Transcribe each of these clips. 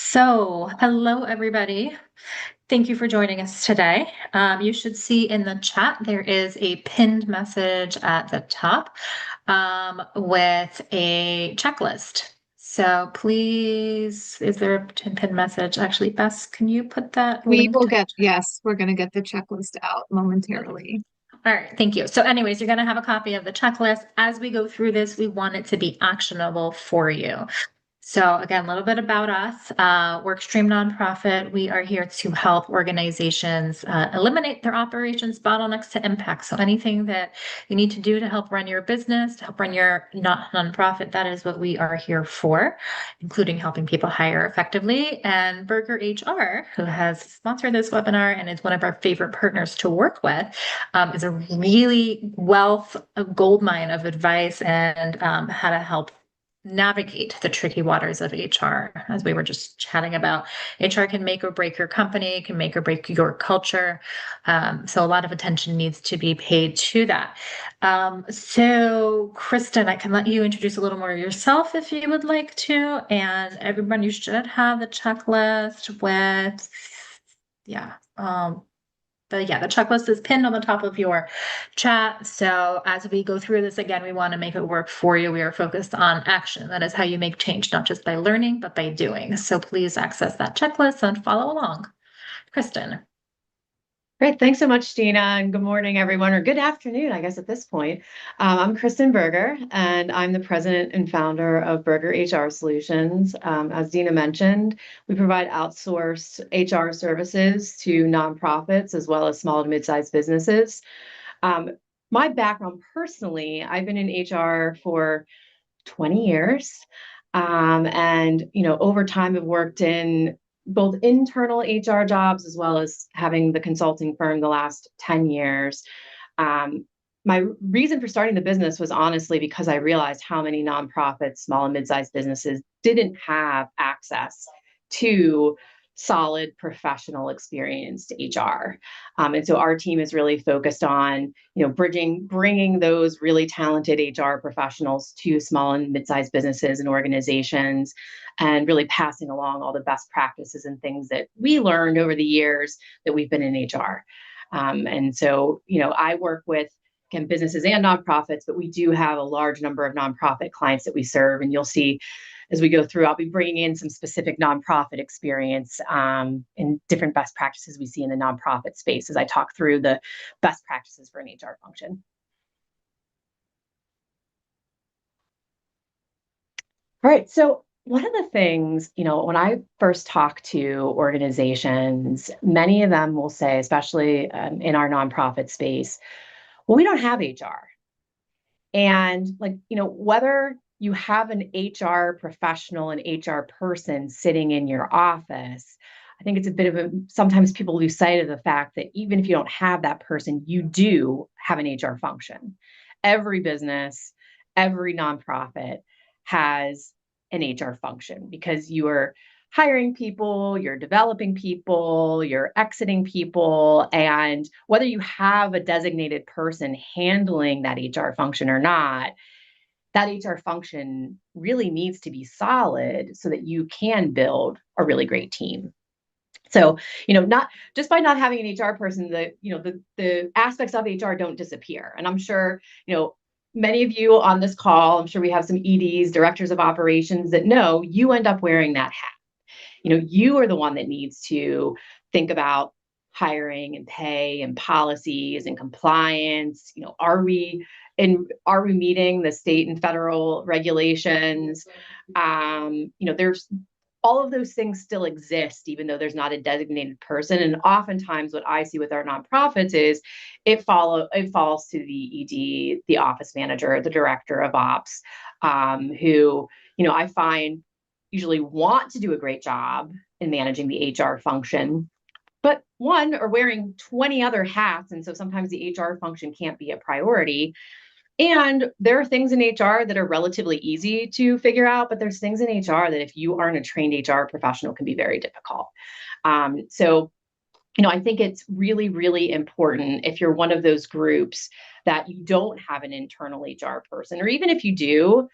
So, hello everybody. Thank you for joining us today. You should see in the chat there is a pinned message at the top with a checklist. So please, is there a pinned message? Actually, Bess, can you put that We link will to the get, yes, we're going to get the checklist out chat? momentarily. All right, thank you. So anyways, you're going to have a copy of the checklist. As we go through this, we want it to be actionable for you. So again, a little bit about us. WorkStream Nonprofit. We are here to help organizations eliminate their operations bottlenecks to impact. So anything that you need to do to help run your business, to help run your nonprofit, that is what we are here for, including helping people hire effectively. And Berger HR, who has sponsored this webinar and is one of our favorite partners to work with, is a really wealth, a gold mine of advice and how to help navigate the tricky waters of HR. As we were just chatting about, HR can make or break your company, can make or break your culture. So a lot of attention needs to be paid to that. So Kristyn, I can let you introduce a little more of yourself if you would like to. And everyone, you should have the checklist with, yeah. But yeah, the checklist is pinned on the top of your chat. So as we go through this again, we want to make it work for you. We are focused on action. That is how you make change, not just by learning, but by doing. So please access that checklist and follow along. Kristyn. Great. Thanks so much, Deena. And good morning, everyone, or good afternoon, I guess, at this point. I'm Kristyn Berger, and I'm the president and founder of Berger HR Solutions. As Deena mentioned, we provide outsourced HR services to nonprofits as well as small to mid-sized businesses. My background personally, I've been in HR for 20 years. Over time, I've worked in both internal HR jobs as well as having the consulting firm the last 10 years. My reason for starting the business was honestly because I realized how many nonprofits, small and mid-sized businesses didn't have access to solid professional experienced HR. And so our team is really focused on, bringing those really talented HR professionals to small and mid-sized businesses and organizations, and really passing along all the best practices and things that we learned over the years that we've been in HR. I work with, again, businesses and nonprofits, but we do have a large number of nonprofit clients that we serve. And you'll see as we go through, I'll be bringing in some specific nonprofit experience in different best practices we see in the nonprofit space as I talk through the best practices for an HR function. All right, so one of the things, when I first talk to organizations, many of them will say, especially in our nonprofit space, well, we don't have HR. And whether you have an HR professional, an HR person sitting in your office, I think it's a bit of sometimes people lose sight of the fact that even if you don't have that person, you do have an HR function. Every business, every nonprofit has an HR function because you are hiring people, you're developing people, you're exiting people, and whether you have a designated person handling that HR function or not, that HR function really needs to be solid so that you can build a really great team. So, not just by not having an HR person, the aspects of HR don't disappear. And I'm sure, many of you on this call, I'm sure we have some EDs, directors of operations, that know you end up wearing that hat. You are the one that needs to think about hiring and pay and policies and compliance. Are we meeting the state and federal regulations? There's all of those things still exist, even though there's not a designated person. And oftentimes what I see with our nonprofits is it falls to the ED, the office manager, the director of ops, who, I find usually want to do a great job in managing the HR function, but one, are wearing 20 other hats. And so sometimes the HR function can't be a priority. And there are things in HR that are relatively easy to figure out, but there's things in HR that if you aren't a trained HR professional can be very difficult. I think it's really, really important if you're one of those groups that you don't have an internal HR person, or even if you do,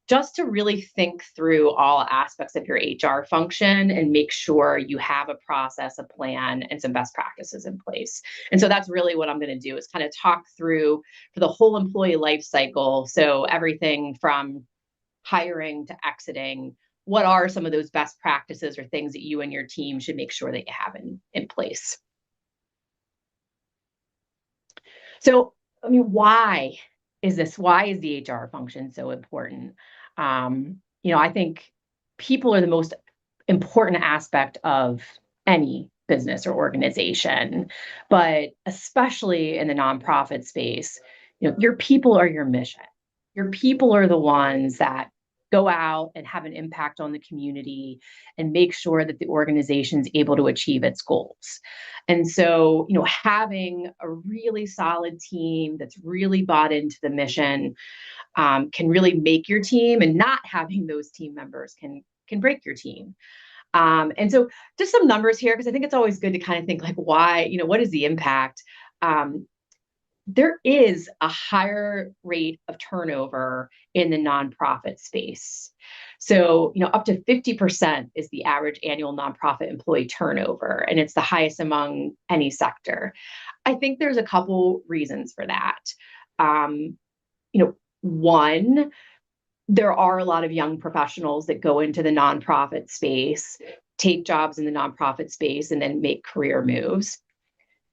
just to really think through all aspects of your HR function and make sure you have a process, a plan, and some best practices in place. And so that's really what I'm going to do is kind of talk through for the whole employee life cycle. So everything from hiring to exiting, what are some of those best practices or things that you and your team should make sure that you have in place? So, I mean, why is the HR function so important? I think people are the most important aspect of any business or organization, but especially in the nonprofit space, your people are your mission. Your people are the ones that go out and have an impact on the community and make sure that the organization's able to achieve its goals. And so, having a really solid team that's really bought into the mission can really make your team, and not having those team members can break your team. And so, just some numbers here because I think it's always good to kind of think like, why, what is the impact? There is a higher rate of turnover in the nonprofit space. So, up to 50% is the average annual nonprofit employee turnover, and it's the highest among any sector. I think there's a couple reasons for that. One, there are a lot of young professionals that go into the nonprofit space, take jobs in the nonprofit space, and then make career moves.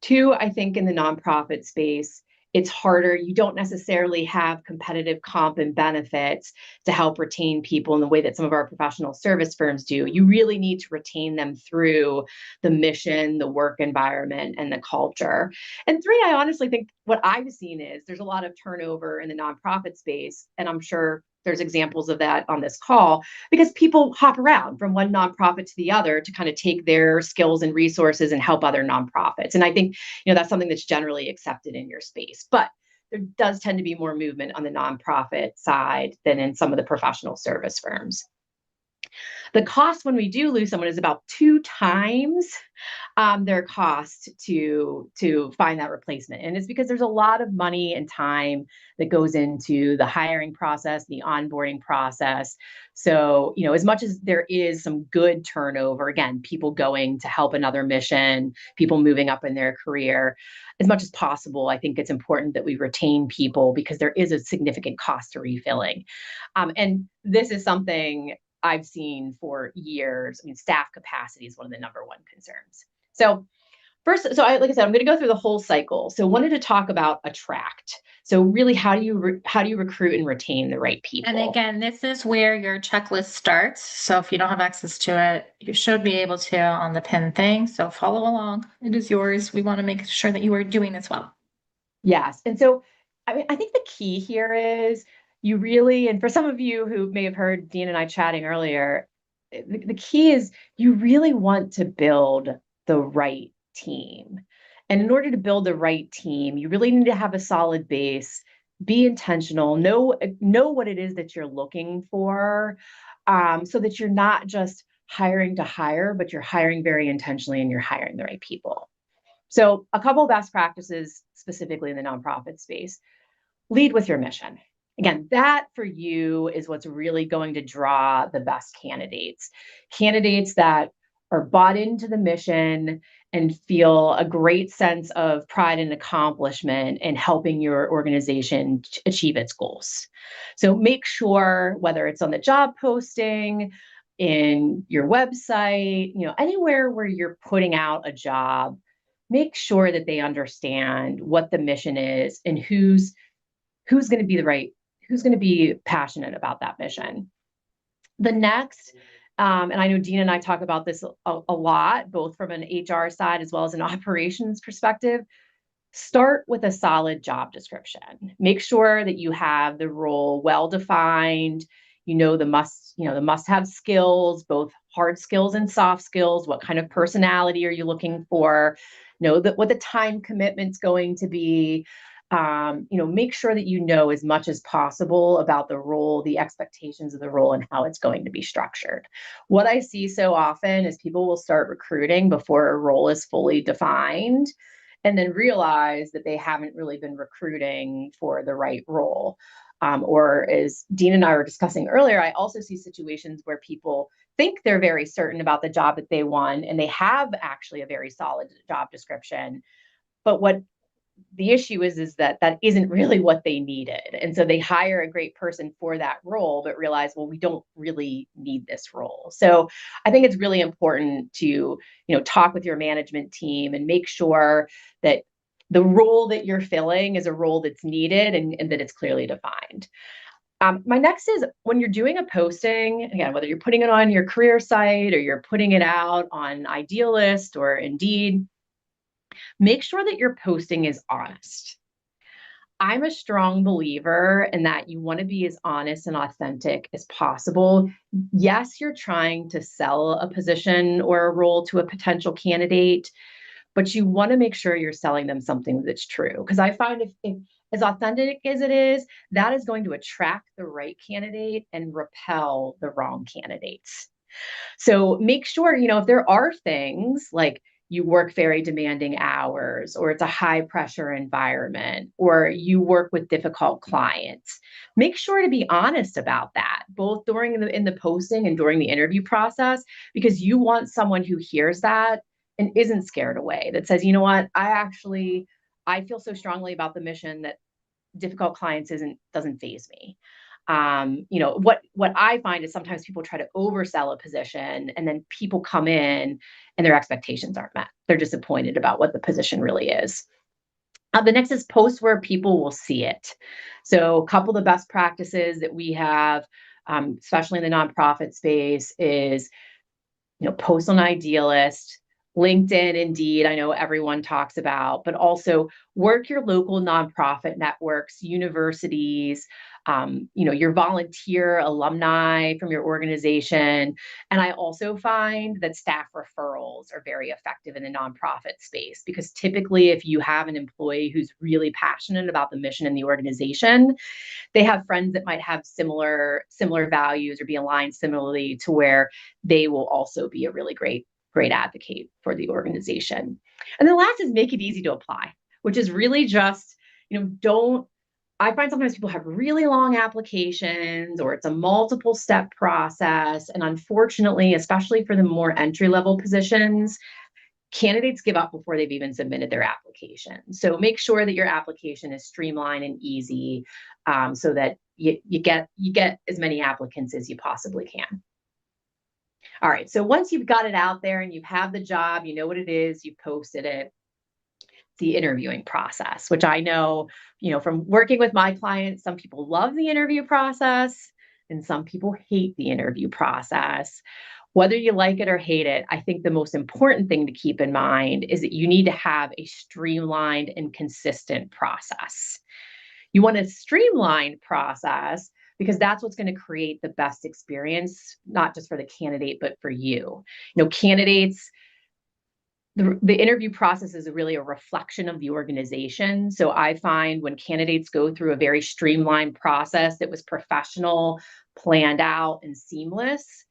Two, I think in the nonprofit space, it's harder. You don't necessarily have competitive comp and benefits to help retain people in the way that some of our professional service firms do. You really need to retain them through the mission, the work environment, and the culture. And three, I honestly think what I've seen is there's a lot of turnover in the nonprofit space, and I'm sure there's examples of that on this call because people hop around from one nonprofit to the other to kind of take their skills and resources and help other nonprofits. And I think, that's something that's generally accepted in your space. But there does tend to be more movement on the nonprofit side than in some of the professional service firms. The cost when we do lose someone is about 2 times their cost to find that replacement. And it's because there's a lot of money and time that goes into the hiring process, the onboarding process. So, as much as there is some good turnover, again, people going to help another mission, people moving up in their career, as much as possible, I think it's important that we retain people because there is a significant cost to refilling. And this is something I've seen for years. I mean, staff capacity is one of the number one concerns. So first, like I said, I'm going to go through the whole cycle. So wanted to talk about attract. So really, how do you recruit and retain the right people? And again, this is where your checklist starts. So if you don't have access to it, you should be able to on the pin thing. So follow along. It is yours. We want to make sure that you are doing this well. Yes. And so, I think the key here is you really, and for some of you who may have heard Dean and I chatting earlier, the key is you really want to build the right team. And in order to build the right team, you really need to have a solid base, be intentional, know what it is that you're looking for, so that you're not just hiring to hire, but you're hiring very intentionally and you're hiring the right people. So a couple of best practices specifically in the nonprofit space: lead with your mission. Again, that for you is what's really going to draw the best candidates that are bought into the mission and feel a great sense of pride and accomplishment in helping your organization achieve its goals. So make sure, whether it's on the job posting, in your website, anywhere where you're putting out a job, make sure that they understand what the mission is and who's going to be who's going to be passionate about that mission. The next, and I know Deena and I talk about this a lot, both from an HR side as well as an operations perspective. Start with a solid job description. Make sure that you have the role well defined. The must-have skills, both hard skills and soft skills. What kind of personality are you looking for? What the time commitment's going to be. Make sure that you know as much as possible about the role, the expectations of the role, and how it's going to be structured. What I see so often is people will start recruiting before a role is fully defined and then realize that they haven't really been recruiting for the right role. Or as Dean and I were discussing earlier, I also see situations where people think they're very certain about the job that they want, and they have actually a very solid job description. But what the issue is that that isn't really what they needed. And so they hire a great person for that role, but realize, well, we don't really need this role. So I think it's really important to, talk with your management team and make sure that the role that you're filling is a role that's needed and that it's clearly defined. My next is when you're doing a posting, again, whether you're putting it on your career site or you're putting it out on Idealist or Indeed, make sure that your posting is honest. I'm a strong believer in that you want to be as honest and authentic as possible. Yes, you're trying to sell a position or a role to a potential candidate, but you want to make sure you're selling them something that's true. Because I find if as authentic as it is, that is going to attract the right candidate and repel the wrong candidates. So make sure, if there are things like you work very demanding hours, or it's a high pressure environment, or you work with difficult clients, make sure to be honest about that, both during in the posting and during the interview process, because you want someone who hears that and isn't scared away, that says, you know what, I feel so strongly about the mission that difficult clients doesn't faze me. What I find is sometimes people try to oversell a position, and then people come in and their expectations aren't met. They're disappointed about what the position really is. The next is post where people will see it. So a couple of the best practices that we have, especially in the nonprofit space, is post on Idealist, LinkedIn, Indeed, I know everyone talks about, but also work your local nonprofit networks, universities, your volunteer alumni from your organization. And I also find that staff referrals are very effective in the nonprofit space, because typically if you have an employee who's really passionate about the mission in the organization, they have friends that might have similar values or be aligned similarly, to where they will also be a really great advocate for the organization. And the last is make it easy to apply, which is really just, don't I find sometimes people have really long applications, or it's a multiple step process. And unfortunately, especially for the more entry level positions, candidates give up before they've even submitted their application. So make sure that your application is streamlined and easy, so that you get as many applicants as you possibly can. All right. So once you've got it out there and you have the job, you know what it is, you've posted it, the interviewing process, which I know, from working with my clients, some people love the interview process and some people hate the interview process. Whether you like it or hate it, I think the most important thing to keep in mind is that you need to have a streamlined and consistent process. You want a streamlined process because that's what's going to create the best experience, not just for the candidate, but for you. Candidates, the interview process is really a reflection of the organization. So I find when candidates go through a very streamlined process that was professional, planned out, and seamless,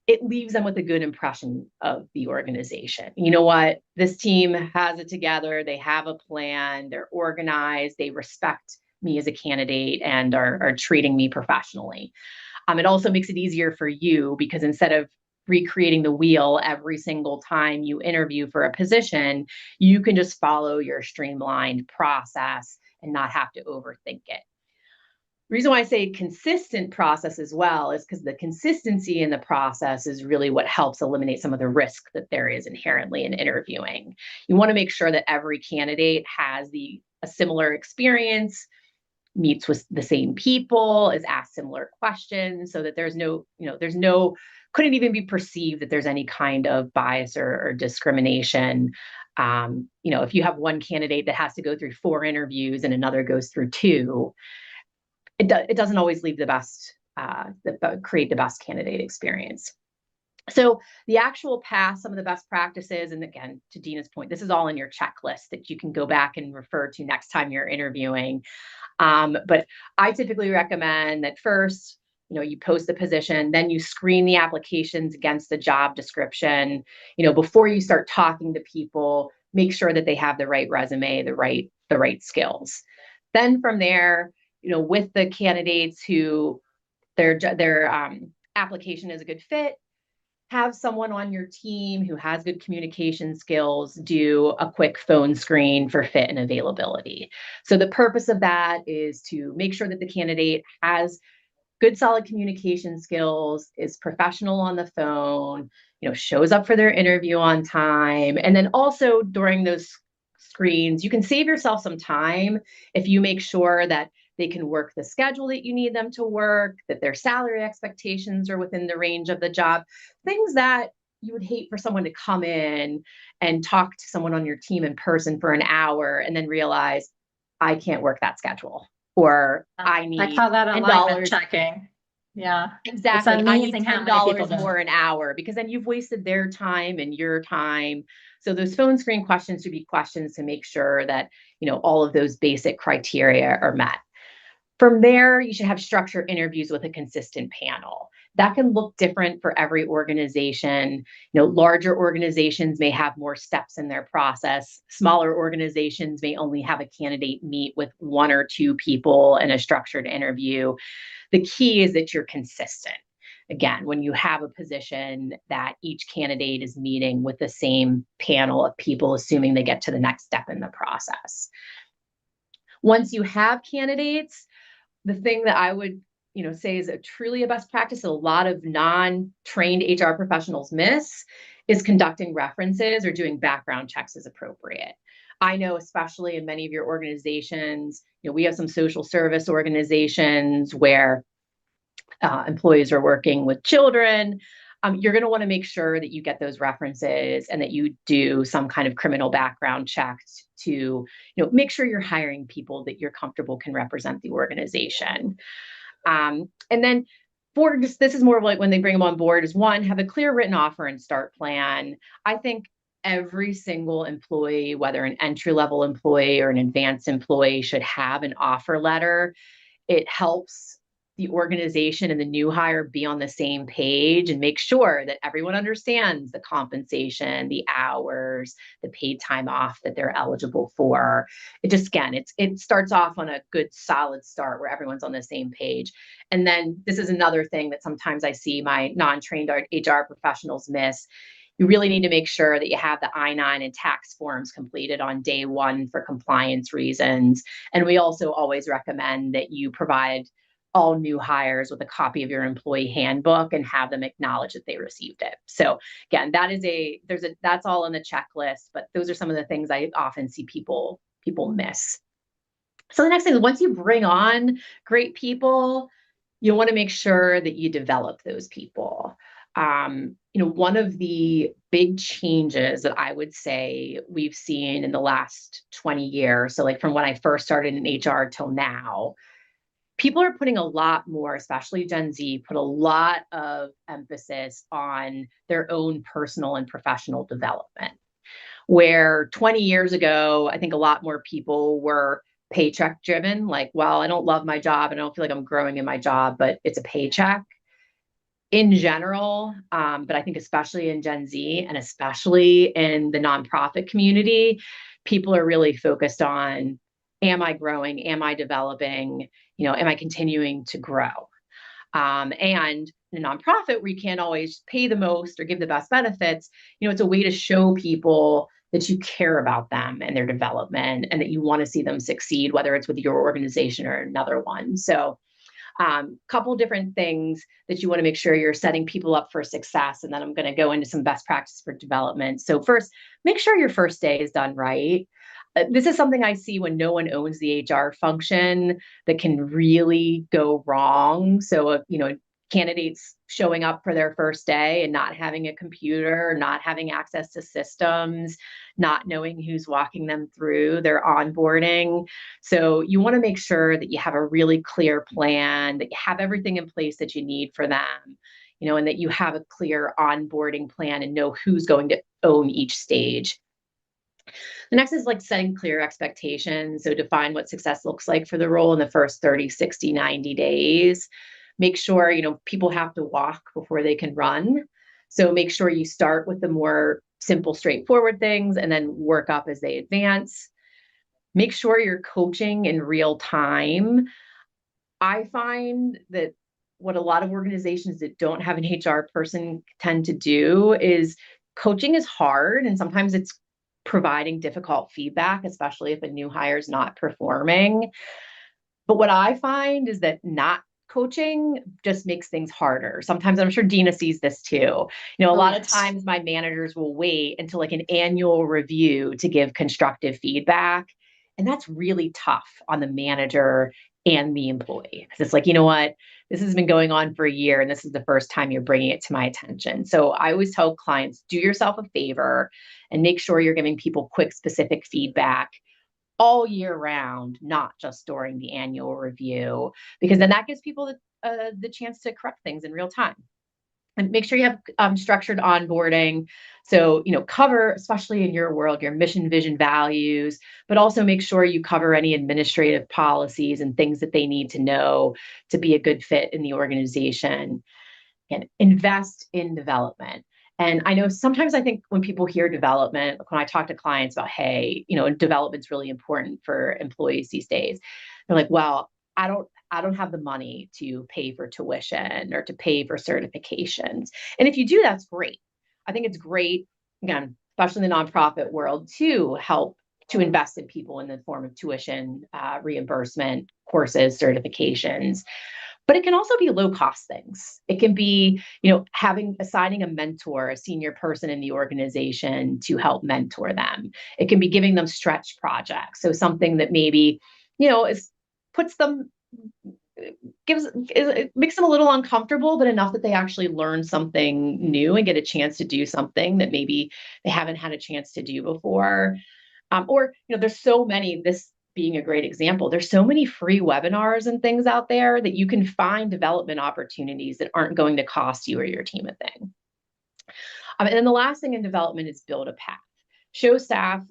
it leaves them with a good impression of the organization. You know what? This team has it together. They have a plan. They're organized. They respect me as a candidate and are treating me professionally. It also makes it easier for you, because instead of recreating the wheel every single time you interview for a position, you can just follow your streamlined process and not have to overthink it. The reason why I say consistent process as well is because the consistency in the process is really what helps eliminate some of the risk that there is inherently in interviewing. You want to make sure that every candidate has a similar experience, meets with the same people, is asked similar questions, so that there's no couldn't even be perceived that there's any kind of bias or discrimination. If you have one candidate that has to go through 4 interviews and another goes through 2, it doesn't always leave create the best candidate experience. So the actual path, some of the best practices, and again, to Deena's point, this is all in your checklist that you can go back and refer to next time you're interviewing. But I typically recommend that first, you post the position, then you screen the applications against the job description. Before you start talking to people, make sure that they have the right resume, the right skills. Then from there, with the candidates who their application is a good fit, have someone on your team who has good communication skills do a quick phone screen for fit and availability. So the purpose of that is to make sure that the candidate has good solid communication skills, is professional on the phone, shows up for their interview on time. And then also during those screens, you can save yourself some time if you make sure that they can work the schedule that you need them to work, that their salary expectations are within the range of the job, things that you would hate for someone to come in and talk to someone on your team in person for an hour and then realize, I can't work that schedule, or I I need call that alignment $10. checking. Yeah. It's Exactly. I need amazing how many people $10 don't. more an hour, because then you've wasted their time and your time. So those phone screen questions should be questions to make sure that, all of those basic criteria are met. From there, you should have structured interviews with a consistent panel. That can look different for every organization. Larger organizations may have more steps in their process. Smaller organizations may only have a candidate meet with one or two people in a structured interview. The key is that you're consistent. Again, when you have a position that each candidate is meeting with the same panel of people, assuming they get to the next step in the process. Once you have candidates, the thing that I would say is truly a best practice that a lot of non-trained HR professionals miss is conducting references or doing background checks as appropriate. I know, especially in many of your organizations, we have some social service organizations where employees are working with children. You're going to want to make sure that you get those references and that you do some kind of criminal background checks to, make sure you're hiring people that you're comfortable can represent the organization. And then this is more of like when they bring them on board is, one, have a clear written offer and start plan. I think every single employee, whether an entry-level employee or an advanced employee, should have an offer letter. It helps the organization and the new hire be on the same page and make sure that everyone understands the compensation, the hours, the paid time off that they're eligible for. It just, again, it starts off on a good solid start where everyone's on the same page. And then this is another thing that sometimes I see my non-trained HR professionals miss. You really need to make sure that you have the I-9 and tax forms completed on day one for compliance reasons. And we also always recommend that you provide all new hires with a copy of your employee handbook and have them acknowledge that they received it. So again, that's all on the checklist, but those are some of the things I often see people miss. So the next thing is, once you bring on great people, you want to make sure that you develop those people. One of the big changes that I would say we've seen in the last 20 years, so like from when I first started in HR till now, people are putting a lot more, especially Gen Z, put a lot of emphasis on their own personal and professional development. Where 20 years ago, I think a lot more people were paycheck driven, like, well, I don't love my job and I don't feel like I'm growing in my job, but it's a paycheck in general. But I think especially in Gen Z and especially in the nonprofit community, people are really focused on, am I growing? Am I developing? Am I continuing to grow? And in a nonprofit where you can't always pay the most or give the best benefits, it's a way to show people that you care about them and their development and that you want to see them succeed, whether it's with your organization or another one. So couple different things that you want to make sure you're setting people up for success. And then I'm going to go into some best practices for development. So first, make sure your first day is done right. This is something I see when no one owns the HR function that can really go wrong. So, candidates showing up for their first day and not having a computer, not having access to systems, not knowing who's walking them through their onboarding. So you want to make sure that you have a really clear plan, that you have everything in place that you need for them, and that you have a clear onboarding plan and know who's going to own each stage. The next is like setting clear expectations. So define what success looks like for the role in the first 30, 60, 90 days. Make sure, people have to walk before they can run. So make sure you start with the more simple, straightforward things and then work up as they advance. Make sure you're coaching in real time. I find that what a lot of organizations that don't have an HR person tend to do is coaching is hard, and sometimes it's providing difficult feedback, especially if a new hire is not performing. But what I find is that not coaching just makes things harder. Sometimes I'm sure Deena sees this too. A Oh, lot of yes. times my managers will wait until like an annual review to give constructive feedback. And that's really tough on the manager and the employee. 'Cause it's like, you know what? This has been going on for a year and this is the first time you're bringing it to my attention. So I always tell clients, do yourself a favor and make sure you're giving people quick, specific feedback all year round, not just during the annual review, because then that gives people the chance to correct things in real time. And make sure you have structured onboarding. So, cover, especially in your world, your mission, vision, values, but also make sure you cover any administrative policies and things that they need to know to be a good fit in the organization, and invest in development. And I know sometimes I think when people hear development, like when I talk to clients about, hey, development's really important for employees these days, they're like, well, I don't have the money to pay for tuition or to pay for certifications. And if you do, that's great. I think it's great, again, especially in the nonprofit world, to help to invest in people in the form of tuition, reimbursement, courses, certifications. But it can also be low cost things. It can be, assigning a mentor, a senior person in the organization to help mentor them. It can be giving them stretch projects. So something that maybe, is puts them it makes them a little uncomfortable, but enough that they actually learn something new and get a chance to do something that maybe they haven't had a chance to do before. Or, there's so many, this being a great example, there's so many free webinars and things out there that you can find development opportunities that aren't going to cost you or your team a thing. And then the last thing in development is build a path. Show staff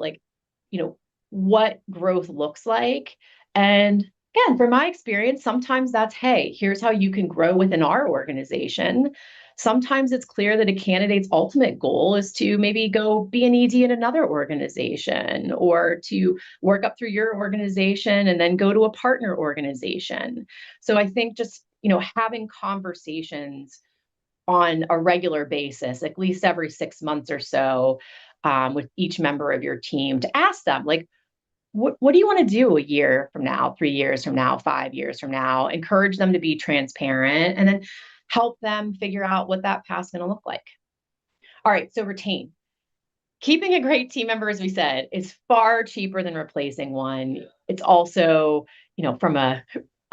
what growth looks like. And again, from my experience, sometimes that's, hey, here's how you can grow within our organization. Sometimes it's clear that a candidate's ultimate goal is to maybe go be an ED in another organization, or to work up through your organization and then go to a partner organization. So I think just, having conversations on a regular basis, at least every 6 months or so, with each member of your team, to ask them, like, what do you want to do a year from now, 3 years from now, 5 years from now? Encourage them to be transparent, and then help them figure out what that path's going to look like. All right, so retain. Keeping a great team member, as we said, is far cheaper than replacing one. It's also,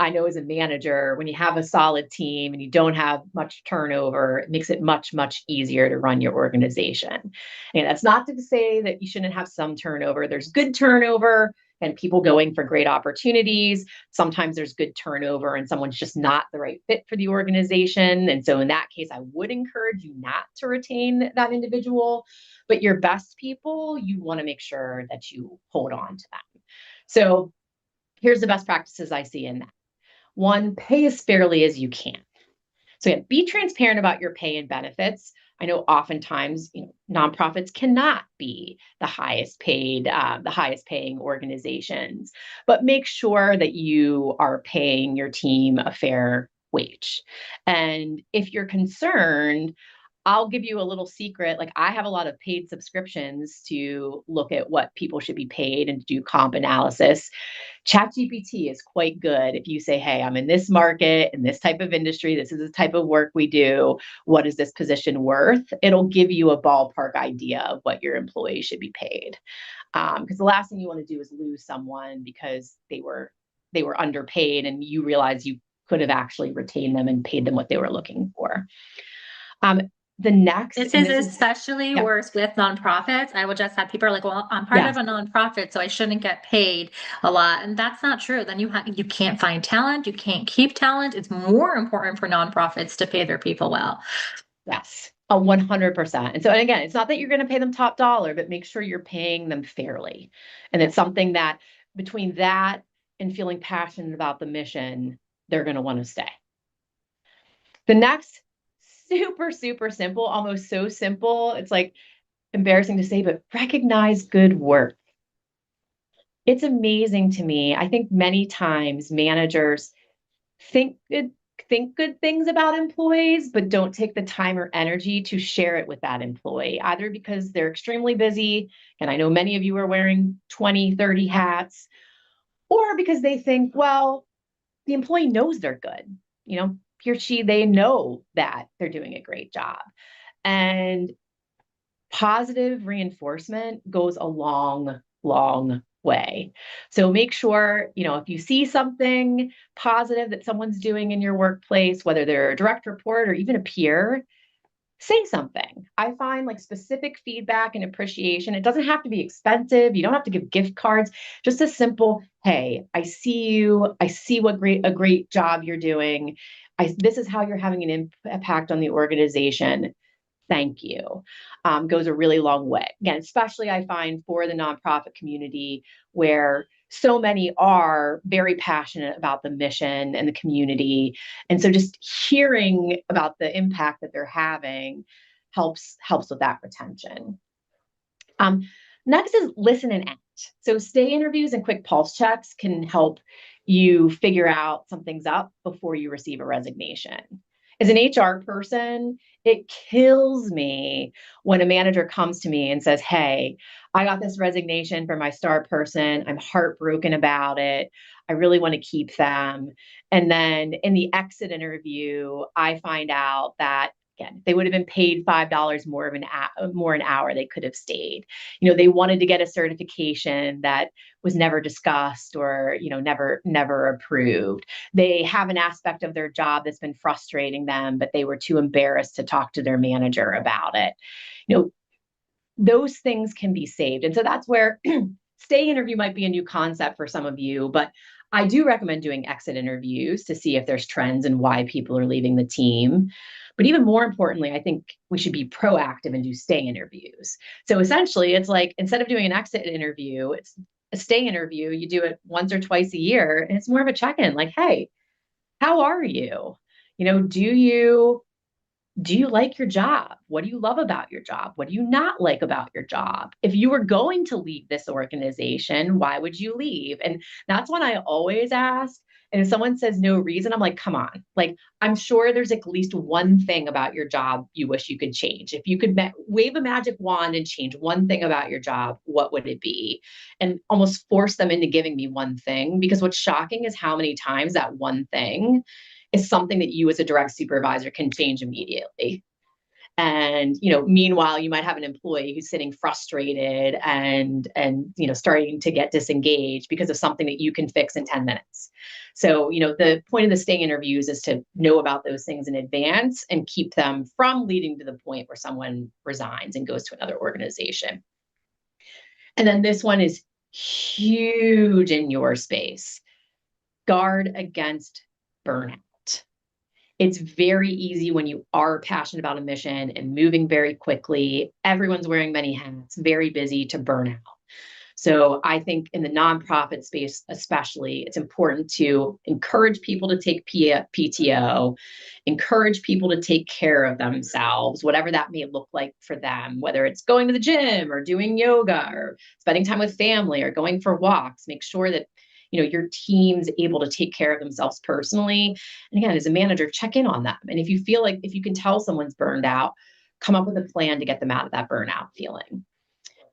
I know as a manager, when you have a solid team and you don't have much turnover, it makes it much, much easier to run your organization. And that's not to say that you shouldn't have some turnover. There's good turnover and people going for great opportunities. Sometimes there's good turnover and someone's just not the right fit for the organization. And so in that case, I would encourage you not to retain that individual. But your best people, you want to make sure that you hold on to them. So here's the best practices I see in that. One, pay as fairly as you can. So yeah, be transparent about your pay and benefits. I know oftentimes, nonprofits cannot be the highest paying organizations, but make sure that you are paying your team a fair wage. And if you're concerned, I'll give you a little secret. Like, I have a lot of paid subscriptions to look at what people should be paid and do comp analysis. ChatGPT is quite good if you say, hey, I'm in this market, in this type of industry, this is the type of work we do. What is this position worth? It'll give you a ballpark idea of what your employees should be paid. Because the last thing you want to do is lose someone because they were underpaid and you realize you could have actually retained them and paid them what they were looking for. The next, This and is this is, especially yeah, worse with nonprofits. I will just have people are like, well, I'm part of yes, a nonprofit, so I shouldn't get paid a lot. And that's not true. Then you can't find talent, you can't keep talent. It's more important for nonprofits to pay their people well. yes, 100%. And so, and again, it's not that you're going to pay them top dollar, but make sure you're paying them fairly. And it's something that between that and feeling passionate about the mission, they're going to want to stay. The next, super, super simple, almost so simple, it's like embarrassing to say, but recognize good work. It's amazing to me. I think many times managers think good think good things about employees, but don't take the time or energy to share it with that employee, either because they're extremely busy, and I know many of you are wearing 20, 30 hats, or because they think, well, the employee knows they're good. He or she, they know that they're doing a great job. And positive reinforcement goes a long, long way. So make sure, if you see something positive that someone's doing in your workplace, whether they're a direct report or even a peer, say something. I find like specific feedback and appreciation. It doesn't have to be expensive. You don't have to give gift cards. Just a simple, hey, I see you. I see what a great job you're doing. This is how you're having an impact on the organization. Thank you, goes a really long way. Again, especially I find for the nonprofit community where so many are very passionate about the mission and the community. And so just hearing about the impact that they're having helps with that retention. Um, Next is listen and act. So stay interviews and quick pulse checks can help you figure out something's up before you receive a resignation. As an HR person, it kills me when a manager comes to me and says, hey, I got this resignation from my star person. I'm heartbroken about it. I really want to keep them. And then in the exit interview, I find out that again, they would have been paid $5 more an hour, they could have stayed. They wanted to get a certification that was never discussed or never approved. They have an aspect of their job that's been frustrating them, but they were too embarrassed to talk to their manager about it. Those things can be saved. And so that's where stay interview might be a new concept for some of you, but I do recommend doing exit interviews to see if there's trends and why people are leaving the team. But even more importantly, I think we should be proactive and do stay interviews. So essentially, it's like instead of doing an exit interview, it's a stay interview. You do it once or twice a year, and it's more of a check-in like, hey, how are you? Do you like your job? What do you love about your job? What do you not like about your job? If you were going to leave this organization, why would you leave? And that's when I always ask. And if someone says no reason, I'm like, come on. Like, I'm sure there's at least one thing about your job you wish you could change. If you could wave a magic wand and change one thing about your job, what would it be? And almost force them into giving me one thing. Because what's shocking is how many times that one thing is something that you as a direct supervisor can change immediately. And meanwhile, you might have an employee who's sitting frustrated and starting to get disengaged because of something that you can fix in 10 minutes. So the point of the stay interviews is to know about those things in advance and keep them from leading to the point where someone resigns and goes to another organization. And then this one is huge in your space. Guard against burnout. It's very easy when you are passionate about a mission and moving very quickly. Everyone's wearing many hats, very busy to burn out. So I think in the nonprofit space, especially, it's important to encourage people to take PTO, encourage people to take care of themselves, whatever that may look like for them, whether it's going to the gym or doing yoga or spending time with family or going for walks. Make sure that your team's able to take care of themselves personally. And again, as a manager, check in on them. And if you can tell someone's burned out, come up with a plan to get them out of that burnout feeling.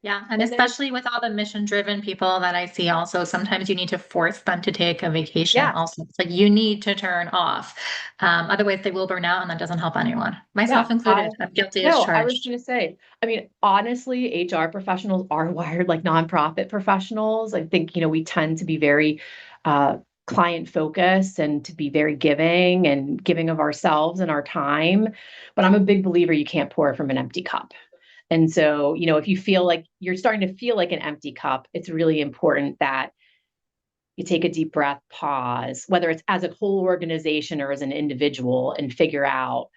Yeah, and especially with all the mission-driven people that I see also, sometimes you need to force them to take a vacation Yes. also. It's like you need to turn off. Otherwise they will burn out and that doesn't help anyone, myself included. I'm guilty as No, I was charged. going to say, I mean, honestly, HR professionals are wired like nonprofit professionals. I think, we tend to be very client focused and to be very giving of ourselves and our time. But I'm a big believer you can't pour from an empty cup. And so, if you feel like you're starting to feel like an empty cup, it's really important that you take a deep breath, pause, whether it's as a whole organization or as an individual, and figure out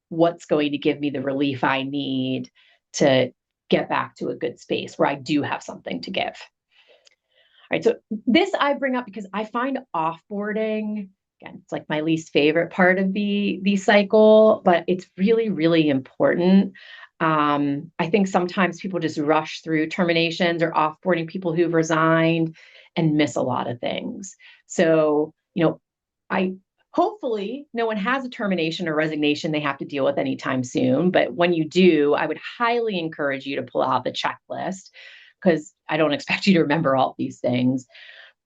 what's going to give me the relief I need to get back to a good space where I do have something to give. All right. So this I bring up because I find offboarding, again, it's like my least favorite part of the cycle, but it's really, really important. I think sometimes people just rush through terminations or offboarding people who've resigned and miss a lot of things. So, I Hopefully, no one has a termination or resignation they have to deal with anytime soon. But when you do, I would highly encourage you to pull out the checklist because I don't expect you to remember all these things.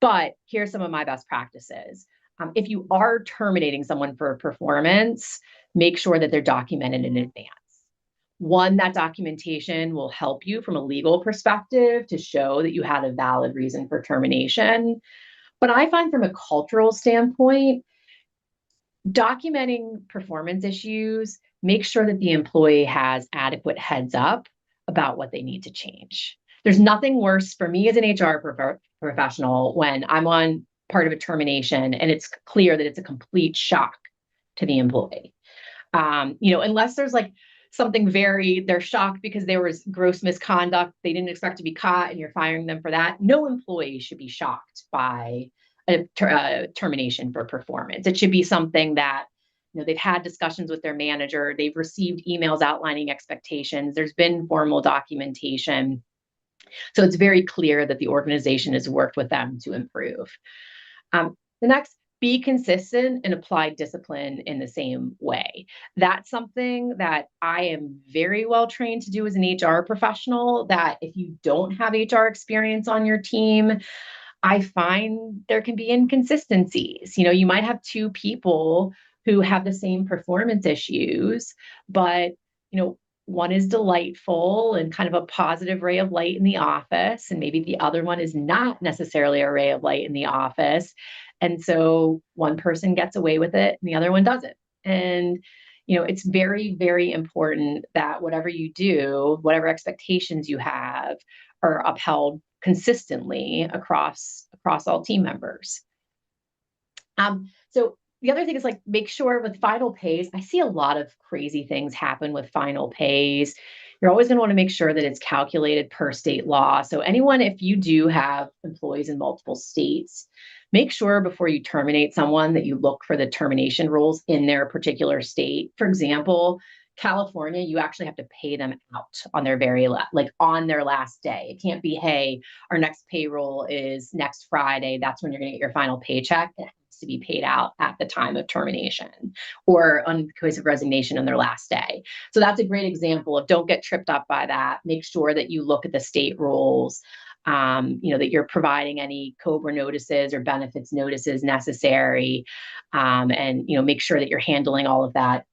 But here's some of my best practices. If you are terminating someone for performance, make sure that they're documented in advance. One, that documentation will help you from a legal perspective to show that you had a valid reason for termination. But I find from a cultural standpoint, documenting performance issues, make sure that the employee has adequate heads up about what they need to change. There's nothing worse for me as an HR professional when I'm on part of a termination and it's clear that it's a complete shock to the employee. Unless there's like something they're shocked because there was gross misconduct, they didn't expect to be caught, and you're firing them for that. No employee should be shocked by a termination for performance. It should be something that they've had discussions with their manager, they've received emails outlining expectations, there's been formal documentation. So it's very clear that the organization has worked with them to improve. The next, be consistent and apply discipline in the same way. That's something that I am very well trained to do as an HR professional, that if you don't have HR experience on your team, I find there can be inconsistencies. You might have two people who have the same performance issues, but, one is delightful and kind of a positive ray of light in the office, and maybe the other one is not necessarily a ray of light in the office. And so one person gets away with it and the other one doesn't. And, it's very, very important that whatever you do, whatever expectations you have, are upheld consistently across all team members. So the other thing is, like, make sure with final pays, I see a lot of crazy things happen with final pays. You're always going to want to make sure that it's calculated per state law. So if you do have employees in multiple states, make sure before you terminate someone that you look for the termination rules in their particular state. For example, California, you actually have to pay them out on their on their last day. It can't be, hey, our next payroll is next Friday. That's when you're going to get your final paycheck. It has to be paid out at the time of termination or on case of resignation on their last day. So that's a great example of, don't get tripped up by that. Make sure that you look at the state rules, that you're providing any COBRA notices or benefits notices necessary, and make sure that you're handling all of that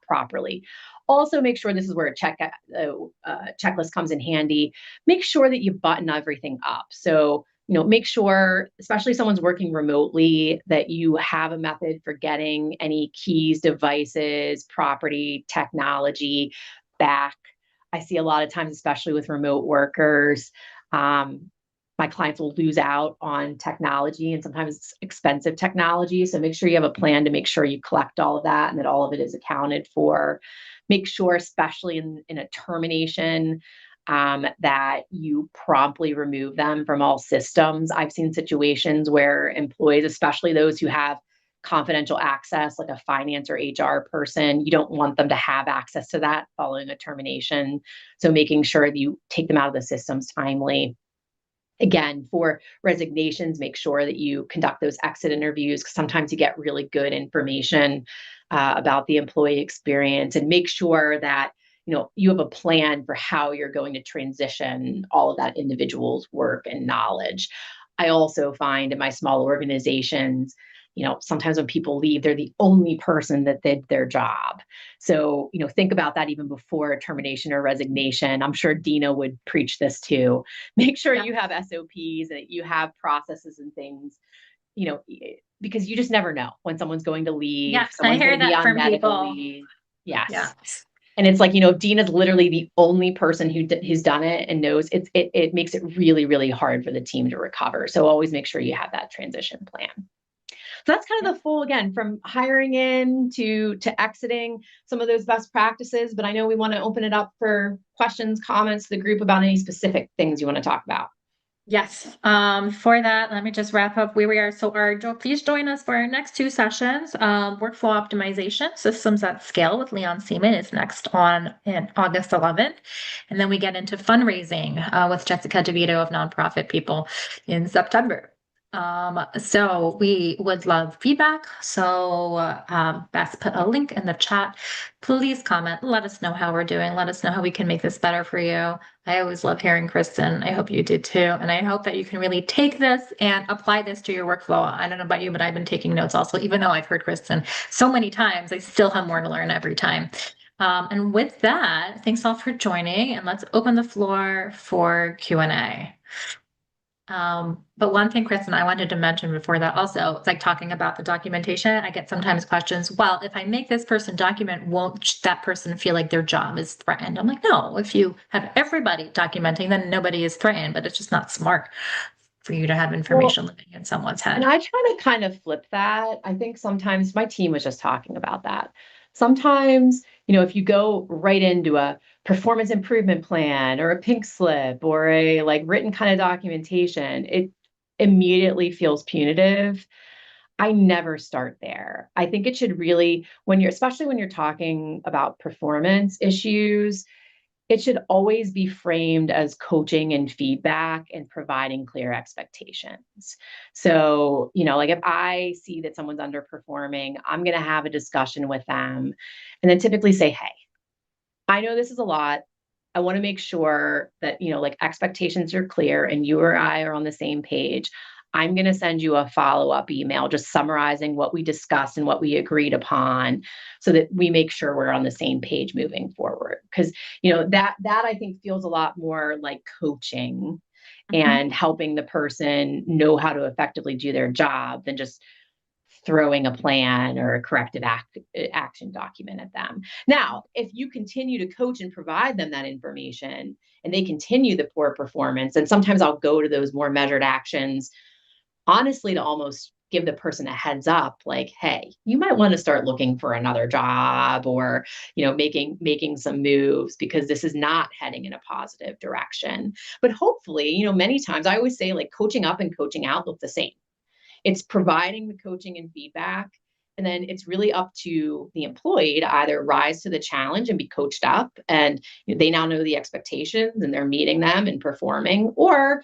properly. Also, make sure, this is where a checklist comes in handy. Make sure that you button everything up. So, make sure, especially if someone's working remotely, that you have a method for getting any keys, devices, property, technology back. I see a lot of times, especially with remote workers, my clients will lose out on technology, and sometimes it's expensive technology. So make sure you have a plan to make sure you collect all of that and that all of it is accounted for. Make sure, especially in a termination, that you promptly remove them from all systems. I've seen situations where employees, especially those who have confidential access, like a finance or HR person, you don't want them to have access to that following a termination. So making sure that you take them out of the systems timely. Again, for resignations, make sure that you conduct those exit interviews, because sometimes you get really good information about the employee experience, and make sure that you have a plan for how you're going to transition all of that individual's work and knowledge. I also find in my small organizations, sometimes when people leave, they're the only person that did their job. So, think about that even before a termination or resignation. I'm sure Deena would preach this too. Make sure you have SOPs, that you have processes and things, because you just never know when someone's going to leave. Yes, I Someone's hear going to be that on from medical people. leave. Yes. Yeah. And it's like, Deena's literally the only person who's done it and knows it makes it really, really hard for the team to recover. So always make sure you have that transition plan. So that's kind of the full, again, from hiring in to exiting, some of those best practices. But I know we want to open it up for questions, comments to the group about any specific things you want to talk about. Yes. For that, let me just wrap up where we are. So please join us for our next two sessions. Workflow optimization, systems at scale with Leon Seaman is next on August 11th. And then we get into fundraising with Jessica DeVito of Nonprofit People in September. So we would love feedback. So Beth put a link in the chat. Please comment. Let us know how we're doing. Let us know how we can make this better for you. I always love hearing Kristyn. I hope you did too. And I hope that you can really take this and apply this to your workflow. I don't know about you, but I've been taking notes also. Even though I've heard Kristyn so many times, I still have more to learn every time. And with that, thanks all for joining, and let's open the floor for Q&A. But one thing, Kristyn, I wanted to mention before that also, it's like talking about the documentation. I get sometimes questions, well, if I make this person document, won't that person feel like their job is threatened? I'm like, no, if you have everybody documenting, then nobody is threatened, but it's just not smart for you to have Well, information living in someone's and head. I try to kind of flip that. I think sometimes my team was just talking about that. Sometimes, if you go right into a performance improvement plan or a pink slip or a like written kind of documentation, it immediately feels punitive. I never start there. I think it should really, especially when you're talking about performance issues, it should always be framed as coaching and feedback and providing clear expectations. So, like if I see that someone's underperforming, I'm going to have a discussion with them and then typically say, hey, I know this is a lot. I want to make sure that, like expectations are clear and you or I are on the same page. I'm going to send you a follow-up email just summarizing what we discussed and what we agreed upon so that we make sure we're on the same page moving forward. Because, that I think feels a lot more like coaching Mhm. and helping the person know how to effectively do their job than just throwing a plan or a action document at them. Now, if you continue to coach and provide them that information and they continue the poor performance, and sometimes I'll go to those more measured actions, honestly, to almost give the person a heads up like, hey, you might want to start looking for another job or making some moves because this is not heading in a positive direction. But hopefully, many times I always say like coaching up and coaching out look the same. It's providing the coaching and feedback. And then it's really up to the employee to either rise to the challenge and be coached up and they now know the expectations and they're meeting them and performing, or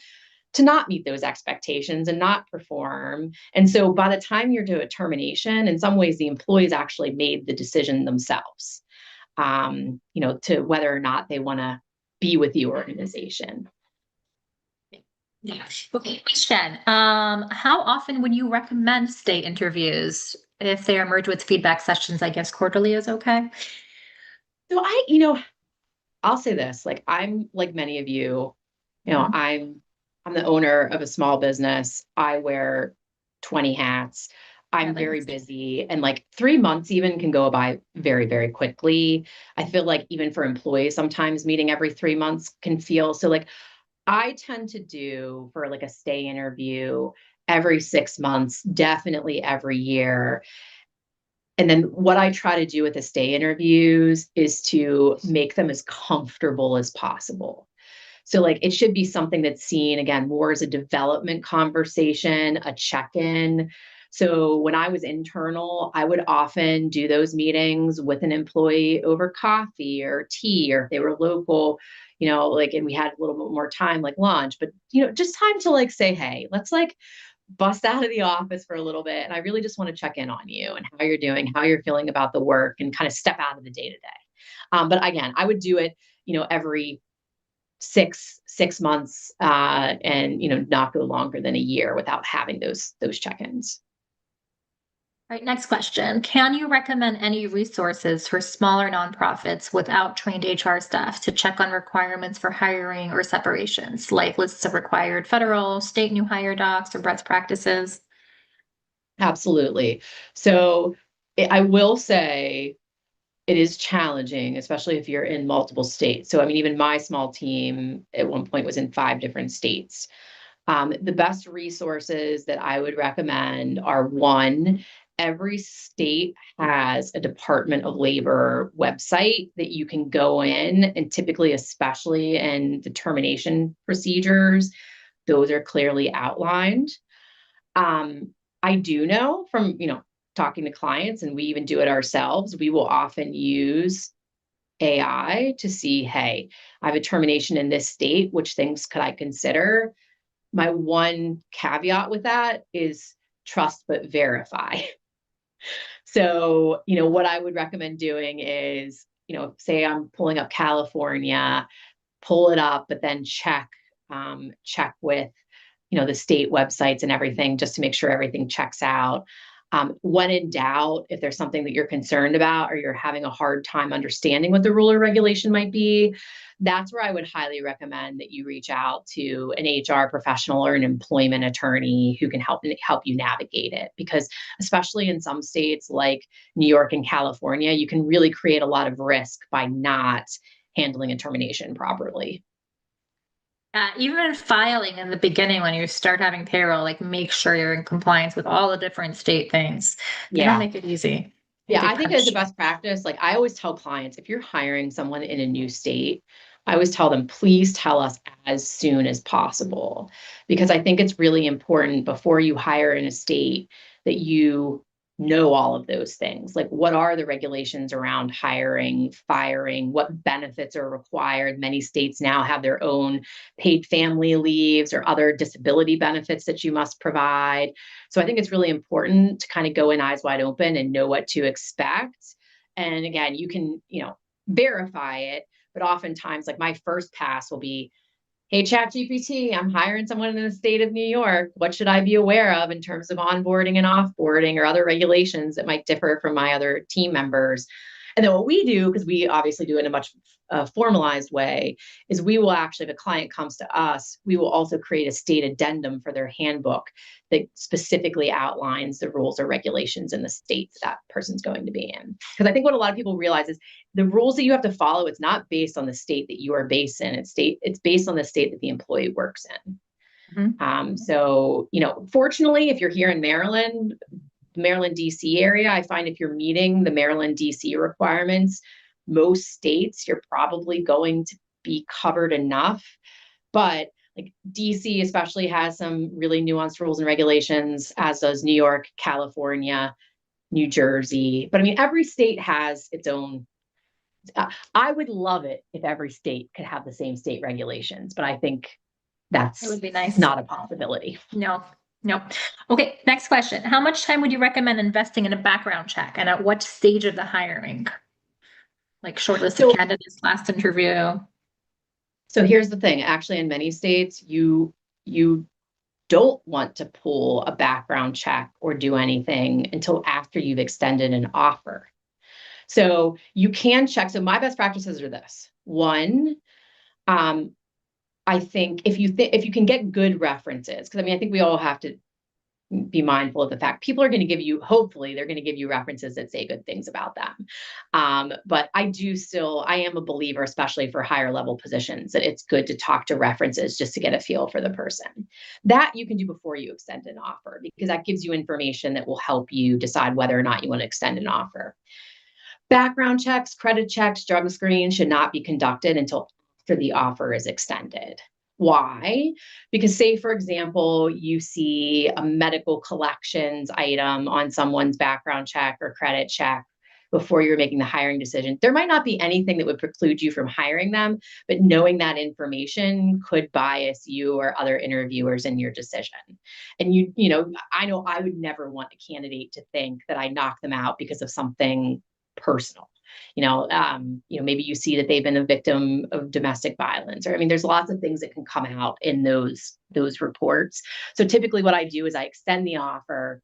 to not meet those expectations and not perform. And so by the time you're to a termination, in some ways the employees actually made the decision themselves, to whether or not they want to be with the organization. Yeah. Okay, question. How often would you recommend state interviews if they are merged with feedback sessions? I guess quarterly is okay. So I'll say this, like I'm like many of you, Mhm. I'm the owner of a small business. I wear 20 hats. I'm Really? very busy and like 3 months even can go by very, very quickly. I feel like even for employees, sometimes meeting every 3 months can feel so like I tend to do for like a stay interview every 6 months, definitely every year. And then what I try to do with the stay interviews is to make them as comfortable as possible. So, like, it should be something that's seen again more as a development conversation, a check in. So, when I was internal, I would often do those meetings with an employee over coffee or tea, or if they were local, like, and we had a little bit more time, like lunch, but, just time to like say, hey, let's like bust out of the office for a little bit. And I really just want to check in on you and how you're doing, how you're feeling about the work, and kind of step out of the day to day. But again, I would do it, every six months, and not go longer than a year without having those check-ins. All right, next question. Can you recommend any resources for smaller nonprofits without trained HR staff to check on requirements for hiring or separations, like lists of required federal, state new hire docs or best practices? Absolutely. So I will say it is challenging, especially if you're in multiple states. So I mean, even my small team at one point was in 5 different states. The best resources that I would recommend are one, every state has a Department of Labor website that you can go in, and typically, especially in determination procedures, those are clearly outlined. I do know from, talking to clients, and we even do it ourselves, we will often use AI to see, hey, I have a termination in this state, which things could I consider? my one caveat with that is trust but verify. So, what I would recommend doing is, say I'm pulling up California, pull it up, but then check with, the state websites and everything just to make sure everything checks out. When in doubt, if there's something that you're concerned about or you're having a hard time understanding what the rule or regulation might be, that's where I would highly recommend that you reach out to an HR professional or an employment attorney who can help you navigate it. Because especially in some states like New York and California, you can really create a lot of risk by not handling a termination properly. Even filing in the beginning when you start having payroll, like make sure you're in compliance with all the different state things. They don't Yeah. make it easy. Yeah, They I think as a punish you. best practice, like I always tell clients, if you're hiring someone in a new state, I always tell them, please tell us as soon as possible. Because I think it's really important before you hire in a state that you know all of those things. Like, what are the regulations around hiring, firing? What benefits are required? Many states now have their own paid family leaves or other disability benefits that you must provide. So I think it's really important to kind of go in eyes wide open and know what to expect. And again, you can, verify it, but oftentimes like my first pass will be, hey, ChatGPT, I'm hiring someone in the state of New York. What should I be aware of in terms of onboarding and offboarding or other regulations that might differ from my other team members? And then what we do, because we obviously do it in a much formalized way, is we will actually, if a client comes to us, we will also create a state addendum for their handbook that specifically outlines the rules or regulations in the state that person's going to be in. Because I think what a lot of people realize is the rules that you have to follow, it's not based on the state that you are based in. It's based on the state that the employee works in. Mhm. So, fortunately, if you're here in Maryland, Maryland, DC area, I find if you're meeting the Maryland, DC requirements, most states, you're probably going to be covered enough. But like DC especially has some really nuanced rules and regulations, as does New York, California, New Jersey. But I mean, every state has its own. I would love it if every state could have the same state regulations, but I think It that's would be nice. not a possibility. No, no. Okay, next question. How much time would you recommend investing in a background check and at what stage of the hiring? Like shortlisted So, candidates, last interview. so here's the thing. Actually, in many states, you don't want to pull a background check or do anything until after you've extended an offer. So you can check. So my best practices are this. One, I think if you can get good references, because I mean, I think we all have to be mindful of the fact people are going to give you, hopefully they're going to give you references that say good things about them. But I am a believer, especially for higher level positions, that it's good to talk to references just to get a feel for the person. That you can do before you extend an offer, because that gives you information that will help you decide whether or not you want to extend an offer. Background checks, credit checks, drug screens should not be conducted until after the offer is extended. Why? Because say, for example, you see a medical collections item on someone's background check or credit check before you're making the hiring decision. There might not be anything that would preclude you from hiring them, but knowing that information could bias you or other interviewers in your decision. And I know I would never want a candidate to think that I knocked them out because of something personal. Maybe you see that they've been a victim of domestic violence, or I mean, there's lots of things that can come out in those reports. So typically, what I do is I extend the offer,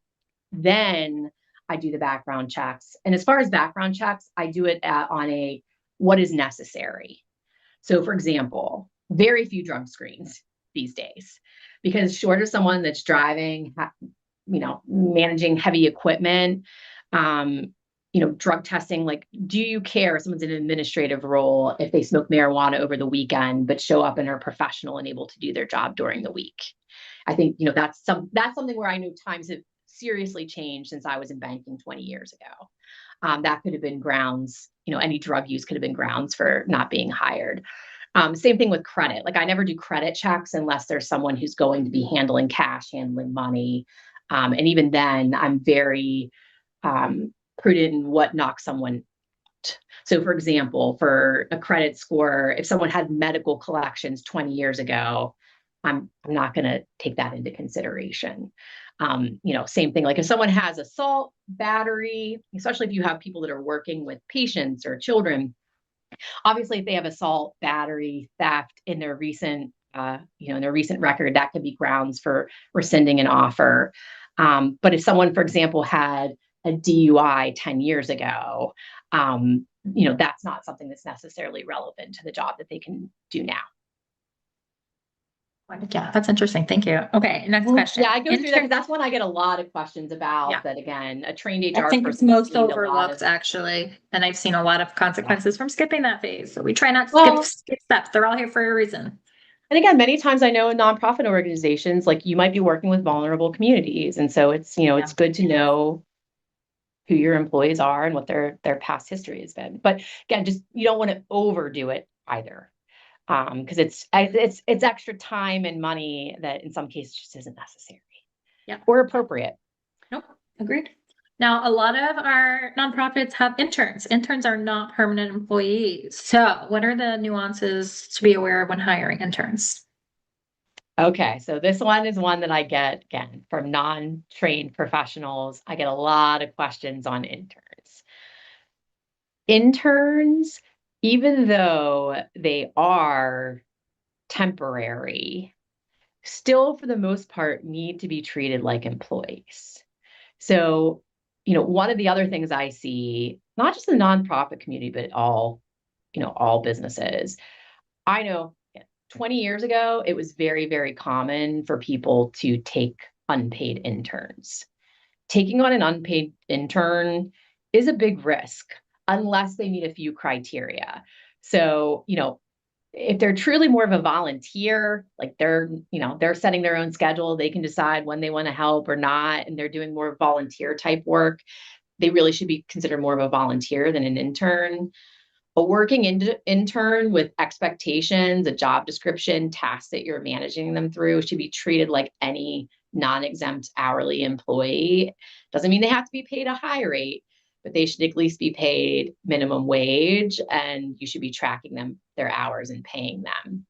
then I do the background checks. And as far as background checks, I do it on a what is necessary. So, for example, very few drug screens these days, because short of someone that's driving, managing heavy equipment, drug testing, like, do you care if someone's in an administrative role if they smoke marijuana over the weekend, but show up and are professional and able to do their job during the week? I think, that's something where I know times have seriously changed since I was in banking 20 years ago. That could have been grounds, any drug use could have been grounds for not being hired. Same thing with credit. Like I never do credit checks unless there's someone who's going to be handling cash, handling money. And even then I'm very prudent in what knocks someone out. So for example, for a credit score, if someone had medical collections 20 years ago, I'm not going to take that into consideration. Same thing, like if someone has assault, battery, especially if you have people that are working with patients or children, obviously if they have assault, battery, theft in their recent, in their recent record, that could be grounds for rescinding an offer. But if someone, for example, had a DUI 10 years ago, that's not something that's necessarily relevant to the job that they can do now. Yeah, that's interesting. Thank you. Okay, next question. Yeah, I go through that because that's one I get a lot of questions about. Yeah. That again, a trained HR I think person it's most gained a lot overlooked, of. actually, and I've seen a lot of consequences from skipping that phase. So we try not to Well, skip steps. They're all here for a reason. and again, many times I know in nonprofit organizations, like you might be working with vulnerable communities, and so it's it's good to know who your employees are and what their past history has been. But again, just you don't want to overdo it either, because it's extra time and money that in some cases just isn't necessary. Yeah. Or appropriate. Nope. Agreed. Now, a lot of our nonprofits have interns. Interns are not permanent employees. So, what are the nuances to be aware of when hiring interns? Okay, so this one is one that I get again from non-trained professionals. I get a lot of questions on interns. Interns, even though they are temporary, still for the most part need to be treated like employees. So, one of the other things I see, not just the nonprofit community, but all businesses, I know 20 years ago, it was very, very common for people to take unpaid interns. Taking on an unpaid intern is a big risk unless they meet a few criteria. So, if they're truly more of a volunteer, like they're setting their own schedule, they can decide when they want to help or not, and they're doing more volunteer type work, they really should be considered more of a volunteer than an intern. A working intern with expectations, a job description, tasks that you're managing them through should be treated like any non-exempt hourly employee. Doesn't mean they have to be paid a high rate, but they should at least be paid minimum wage, and you should be tracking their hours and paying them.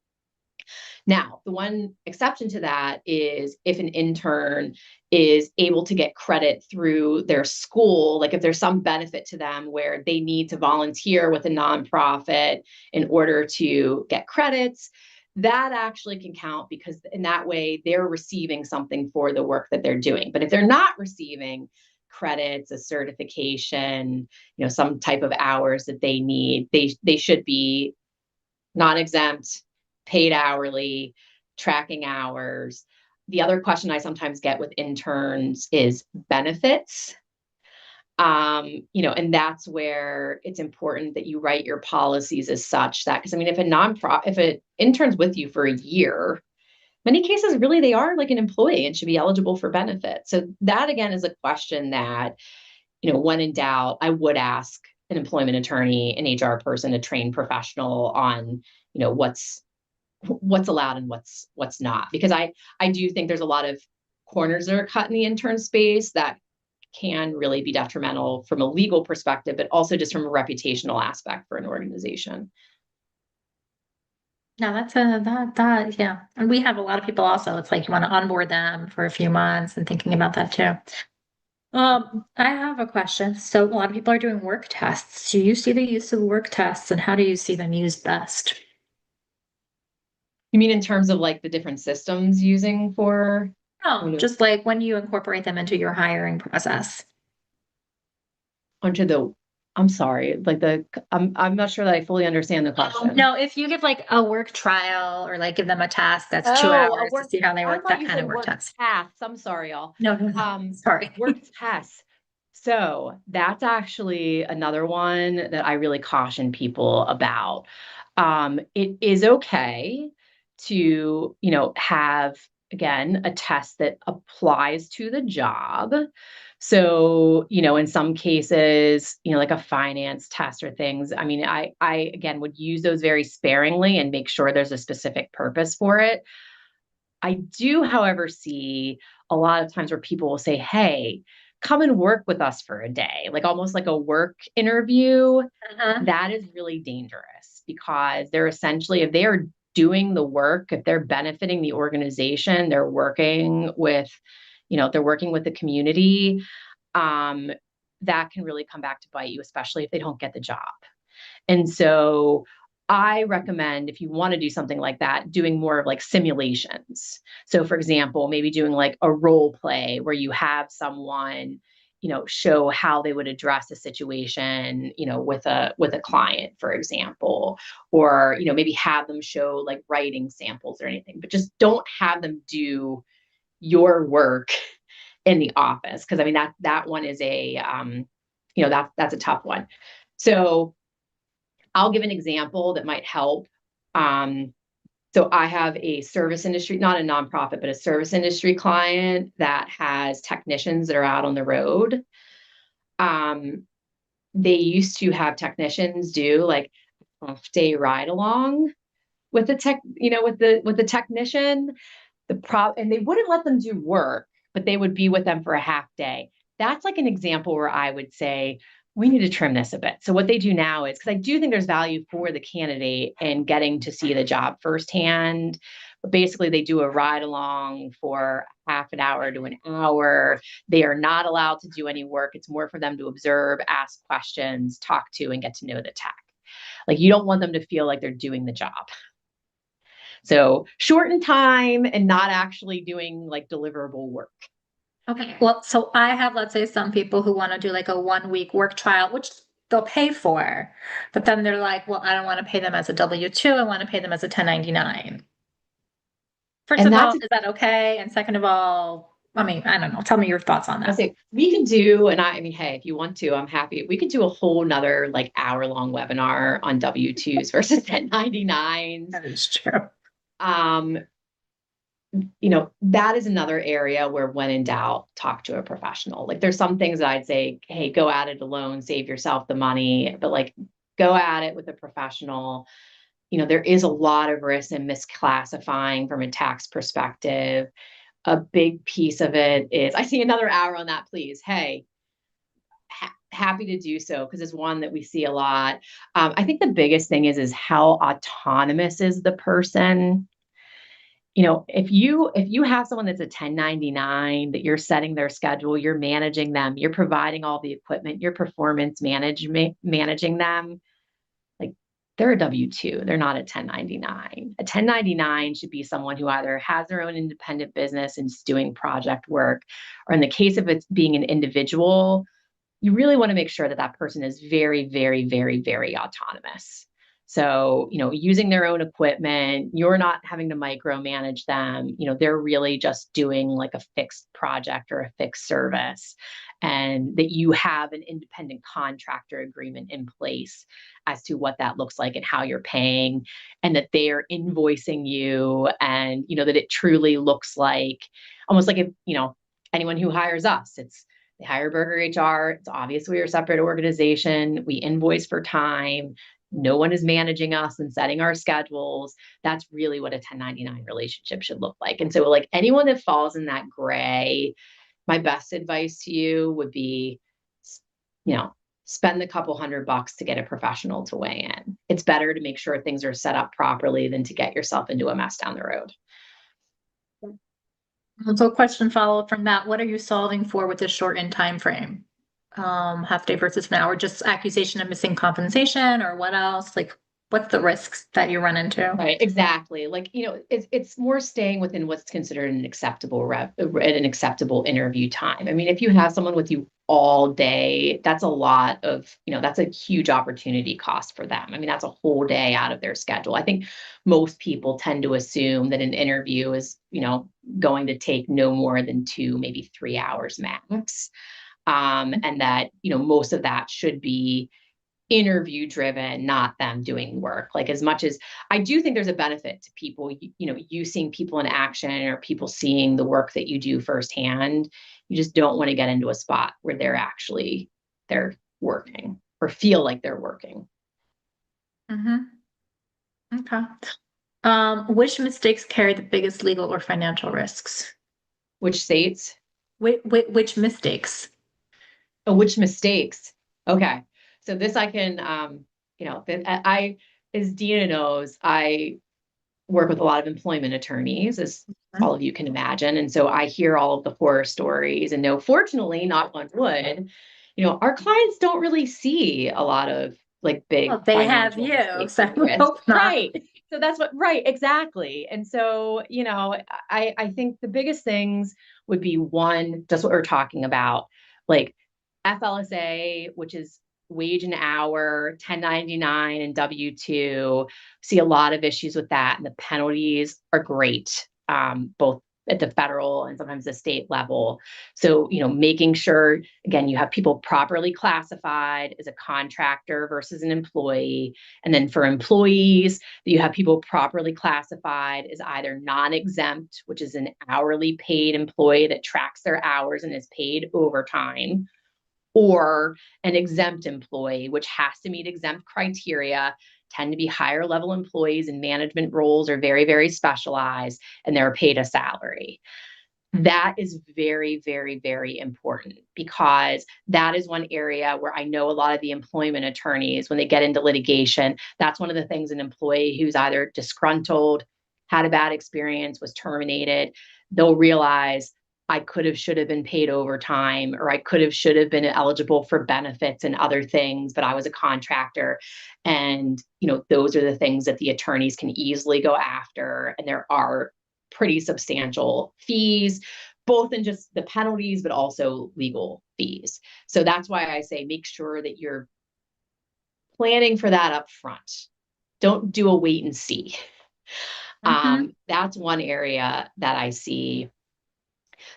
Now, the one exception to that is if an intern is able to get credit through their school, like if there's some benefit to them where they need to volunteer with a nonprofit in order to get credits, that actually can count because in that way they're receiving something for the work that they're doing. But if they're not receiving credits, a certification, some type of hours that they need, they should be not exempt, paid hourly, tracking hours. The other question I sometimes get with interns is benefits. And that's where it's important that you write your policies as such that, because if an intern's with you for a year, many cases really they are like an employee and should be eligible for benefits. So that again is a question that, when in doubt, I would ask an employment attorney, an HR person, a trained professional on, what's allowed and what's not. Because I do think there's a lot of corners that are cut in the intern space that can really be detrimental from a legal perspective, but also just from a reputational aspect for an organization. No, yeah. And we have a lot of people also. It's like you want to onboard them for a few months and thinking about that too. I have a question. So a lot of people are doing work tests. Do you see the use of work tests and how do you see them used best? You mean in terms of like the different systems using for? No, just like when you incorporate them into your hiring process. Onto the, I'm sorry, like I'm not sure that I fully understand the question. No, if you give like a work trial or like give them a task that's 2 hours to see how they work, that kind of work test. Tasks. I'm sorry, y'all. No, sorry. Work tests. So that's actually another one that I really caution people about. It is okay to, have again a test that applies to the job. So, in some cases, like a finance test or things, I again would use those very sparingly and make sure there's a specific purpose for it. I do, however, see a lot of times where people will say, hey, come and work with us for a day, like almost like a work interview. That is really dangerous because they're essentially, if they are doing the work, if they're benefiting the organization, they're working with, they're working with the community, that can really come back to bite you, especially if they don't get the job. And so I recommend, if you want to do something like that, doing more of like simulations. So for example, maybe doing like a role play where you have someone, show how they would address a situation, with a client, for example, or, maybe have them show like writing samples or anything, but just don't have them do your work in the office. Cause I mean, that one is that's a tough one. So I'll give an example that might help. So I have a service industry, not a nonprofit, but a service industry client that has technicians that are out on the road. They used to have technicians do like a half-day ride along with the technician. And they wouldn't let them do work, but they would be with them for a half day. That's like an example where I would say we need to trim this a bit. So what they do now is, because I do think there's value for the candidate in getting to see the job firsthand, but basically they do a ride along for half an hour to an hour. They are not allowed to do any work. It's more for them to observe, ask questions, talk to, and get to know the tech. Like, you don't want them to feel like they're doing the job. So shorten time and not actually doing like deliverable work. Okay. Well, so I have, let's say, some people who want to do like a 1 week work trial, which they'll pay for, but then they're like, well, I don't want to pay them as a W-2. I want to pay them as a 1099. First And of all, that's, is that okay? And second of all, I mean, I don't know. Tell me your thoughts on I that. say we can do, and I mean, hey, if you want to, I'm happy. We could do a whole nother like hour-long webinar on W-2s versus 1099s. That is true. Um, that is another area where, when in doubt, talk to a professional. Like, there's some things that I'd say, hey, go at it alone, save yourself the money, but like, go at it with a professional. There is a lot of risk in misclassifying from a tax perspective. A big piece of it is, I see another hour on that, please. Hey, happy to do so, because it's one that we see a lot. I think the biggest thing is how autonomous is the person. If you have someone that's a 1099, that you're setting their schedule, you're managing them, you're providing all the equipment, you're performance managing them, like, they're a W-2. They're not a 1099. A 1099 should be someone who either has their own independent business and is doing project work, or in the case of it being an individual, you really want to make sure that that person is very, very, very, very autonomous. So, using their own equipment, you're not having to micromanage them. They're really just doing like a fixed project or a fixed service, and that you have an independent contractor agreement in place as to what that looks like and how you're paying, and that they are invoicing you, and, that it truly looks like, almost like, if, anyone who hires us, they hire Berger HR. It's obvious we are a separate organization. We invoice for time. No one is managing us and setting our schedules. That's really what a 1099 relationship should look like. And so, like, anyone that falls in that gray, my best advice to you would be, spend a couple $100 to get a professional to weigh in. It's better to make sure things are set up properly than to get yourself into a mess down the road. So question follow up from that. What are you solving for with this shortened time frame? Half day versus an hour, just accusation of missing compensation, or what else? Like, what's the risks that you run into? Right, exactly. Like, it's more staying within what's considered an acceptable interview time. I mean, if you have someone with you all day, that's a lot of, that's a huge opportunity cost for them. I mean, that's a whole day out of their schedule. I think most people tend to assume that an interview is, going to take no more than 2, maybe 3 hours max. And that, most of that should be interview driven, not them doing work. Like, as much as I do think there's a benefit to people, you seeing people in action, or people seeing the work that you do firsthand, you just don't want to get into a spot where they're working or feel like they're working. Okay. Which mistakes carry the biggest legal or financial risks? Which states? Which mistakes? Oh, which mistakes? Okay. So this I can, as Deena knows, I work with a lot of employment attorneys, as all of you can imagine. And so I hear all of the horror stories and know, fortunately, knock on wood, our clients don't really see a lot of like big Well, they have financial you, mistakes so or I risk. hope not. Right. So that's right, exactly. And so, I think the biggest things would be one, just what we're talking about, like FLSA, which is wage and hour, 1099 and W-2. See a lot of issues with that. And the penalties are great, both at the federal and sometimes the state level. So, making sure, again, you have people properly classified as a contractor versus an employee. And then for employees, you have people properly classified as either non-exempt, which is an hourly paid employee that tracks their hours and is paid overtime, or an exempt employee, which has to meet exempt criteria, tend to be higher level employees in management roles or very, very specialized, and they're paid a salary. That is very, very, very important, because that is one area where I know a lot of the employment attorneys, when they get into litigation, that's one of the things: an employee who's either disgruntled, had a bad experience, was terminated, they'll realize, I could have, should have been paid overtime, or I could have, should have been eligible for benefits and other things, but I was a contractor. And, those are the things that the attorneys can easily go after. And there are pretty substantial fees, both in just the penalties, but also legal fees. So that's why I say make sure that you're planning for that up front. Don't do a wait and see. That's one area that I see.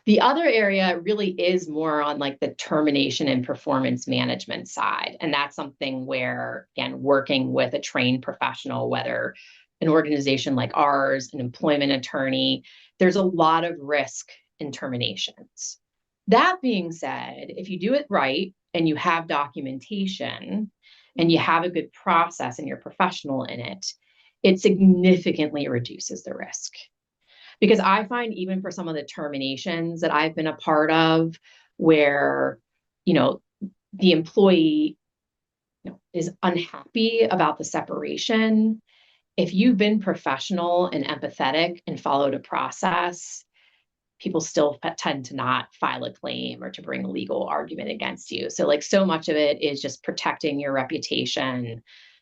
The other area really is more on like the termination and performance management side. And that's something where, again, working with a trained professional, whether an organization like ours, an employment attorney, there's a lot of risk in terminations. That being said, if you do it right and you have documentation and you have a good process and you're professional in it, it significantly reduces the risk. Because I find, even for some of the terminations that I've been a part of, where, the employee, is unhappy about the separation, if you've been professional and empathetic and followed a process, people still tend to not file a claim or to bring a legal argument against you. So like, so much of it is just protecting your reputation,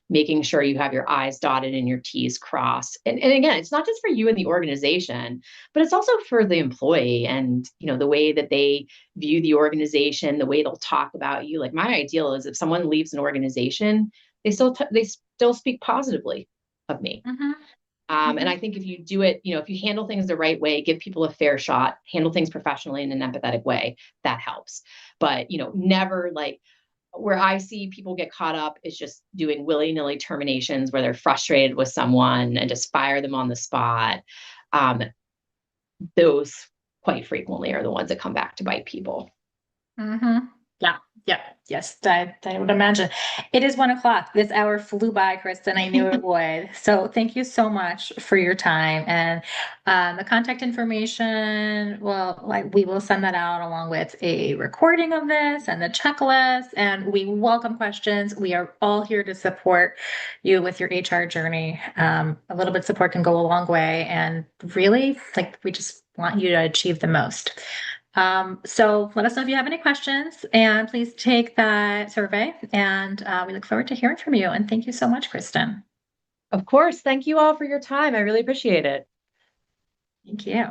making sure you have your I's dotted and your T's crossed. And again, it's not just for you and the organization, but it's also for the employee and, the way that they view the organization, the way they'll talk about you. Like, my ideal is if someone leaves an organization, they still speak positively of me. And I think if you do it, if you handle things the right way, give people a fair shot, handle things professionally in an empathetic way, that helps. But, never, like, where I see people get caught up is just doing willy-nilly terminations where they're frustrated with someone and just fire them on the spot. Those quite frequently are the ones that come back to bite people. Yeah, yeah, yes, I would imagine. It is 1 o'clock. This hour flew by, Kristyn. I knew it would. So thank you so much for your time, and the contact information. Well, like, we will send that out along with a recording of this and the checklist. And we welcome questions. We are all here to support you with your HR journey. A little bit of support can go a long way, and really, like, we just want you to achieve the most. So let us know if you have any questions, and please take that survey, and we look forward to hearing from you. And thank you so much, Kristyn. Of course. Thank you all for your time. I really appreciate it. Thank you.